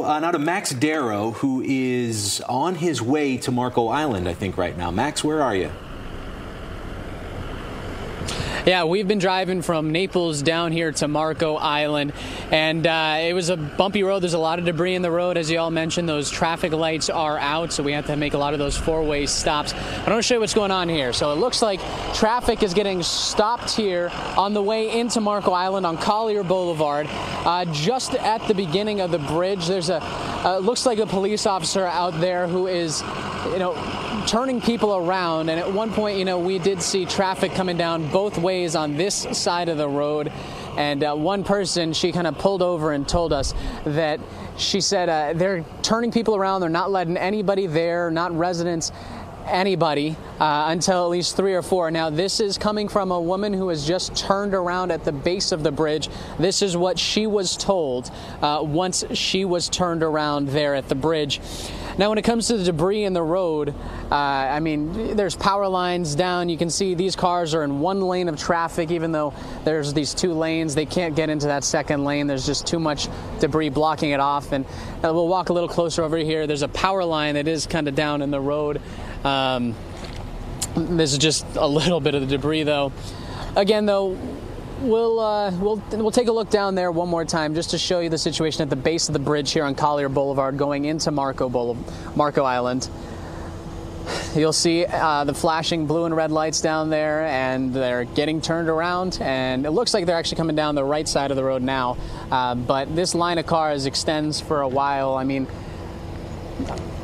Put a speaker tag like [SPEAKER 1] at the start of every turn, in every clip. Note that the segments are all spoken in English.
[SPEAKER 1] Now to Max Darrow, who is on his way to Marco Island, I think, right now. Max, where are you?
[SPEAKER 2] Yeah, we've been driving from Naples down here to Marco Island, and it was a bumpy road. There's a lot of debris in the road, as you all mentioned. Those traffic lights are out, so we have to make a lot of those four-way stops. I want to show you what's going on here. So it looks like traffic is getting stopped here on the way into Marco Island on Collier Boulevard. Just at the beginning of the bridge, there's looks like a police officer out there who is, turning people around. And at one point, we did see traffic coming down both ways on this side of the road. And one person, she kind of pulled over and told us that she said they're turning people around. They're not letting anybody there, not residents, anybody, until at least 3 or 4. Now, this is coming from a woman who has just turned around at the base of the bridge. This is what she was told once she was turned around there at the bridge. Now, when it comes to the debris in the road, there's power lines down. You can see these cars are in one lane of traffic, even though there's these 2 lanes. They can't get into that second lane. There's just too much debris blocking it off. And we'll walk a little closer over here. There's a power line that is kind of down in the road. This is just a little bit of the debris, though. Again, though, we'll take a look down there one more time just to show you the situation at the base of the bridge here on Collier Boulevard going into Marco Island. You'll see the flashing blue and red lights down there, and they're getting turned around, and it looks like they're actually coming down the right side of the road now. But this line of cars extends for a while.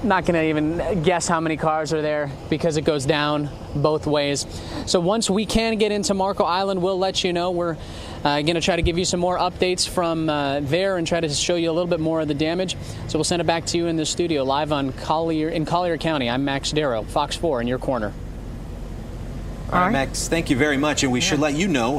[SPEAKER 2] Not going to even guess how many cars are there because it goes down both ways. So once we can get into Marco Island, we'll let you know. We're going to try to give you some more updates from there and try to show you a little bit more of the damage. So we'll send it back to you in the studio live on Collier County. I'm Max Darrow, Fox 4 in your corner.
[SPEAKER 1] All right, Max, thank you very much. And we should let you know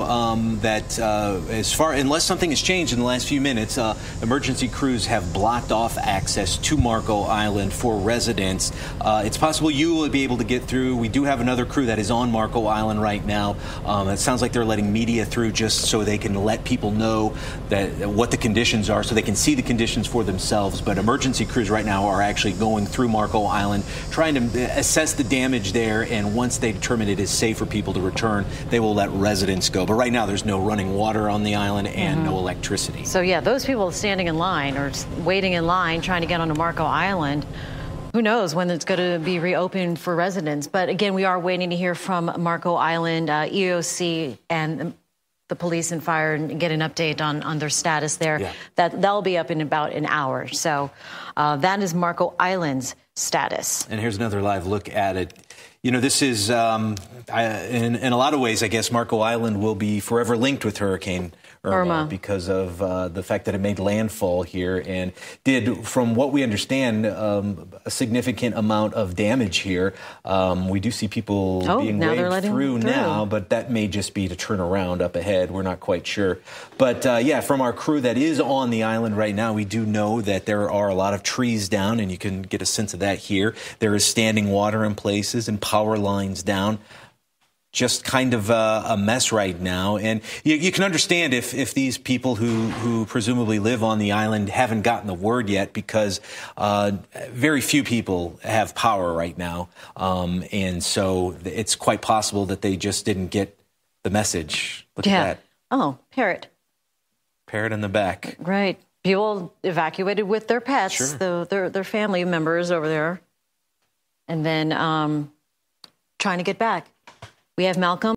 [SPEAKER 1] that unless something has changed in the last few minutes, emergency crews have blocked off access to Marco Island for residents. It's possible you will be able to get through. We do have another crew that is on Marco Island right now. It sounds like they're letting media through just so they can let people know what the conditions are, so they can see the conditions for themselves. But emergency crews right now are actually going through Marco Island, trying to assess the damage there. And once they determine it is safe for people to return, they will let residents go. But right now there's no running water on the island and no electricity.
[SPEAKER 3] So yeah, those people standing in line or waiting in line trying to get onto Marco Island, who knows when it's going to be reopened for residents. But again, we are waiting to hear from Marco Island EOC and the police and fire and get an update on their status there. Yeah. That'll be up in about an hour. So that is Marco Island's status.
[SPEAKER 1] And here's another live look at it. This is, in a lot of ways, I guess Marco Island will be forever linked with Hurricane Irma because of the fact that it made landfall here and did, from what we understand, a significant amount of damage here. We do see people being waved through now, but that may just be to turn around up ahead. We're not quite sure. But, yeah, from our crew that is on the island right now, we do know that there are a lot of trees down, and you can get a sense of that here. There is standing water in places and power lines down. Just kind of a mess right now. And you can understand if these people who presumably live on the island haven't gotten the word yet, because very few people have power right now. And so it's quite possible that they just didn't get the message. Look at that. Oh, parrot. Parrot in the back. Right. People evacuated with their pets, their family members over there. And then trying to get back. We have Malcolm.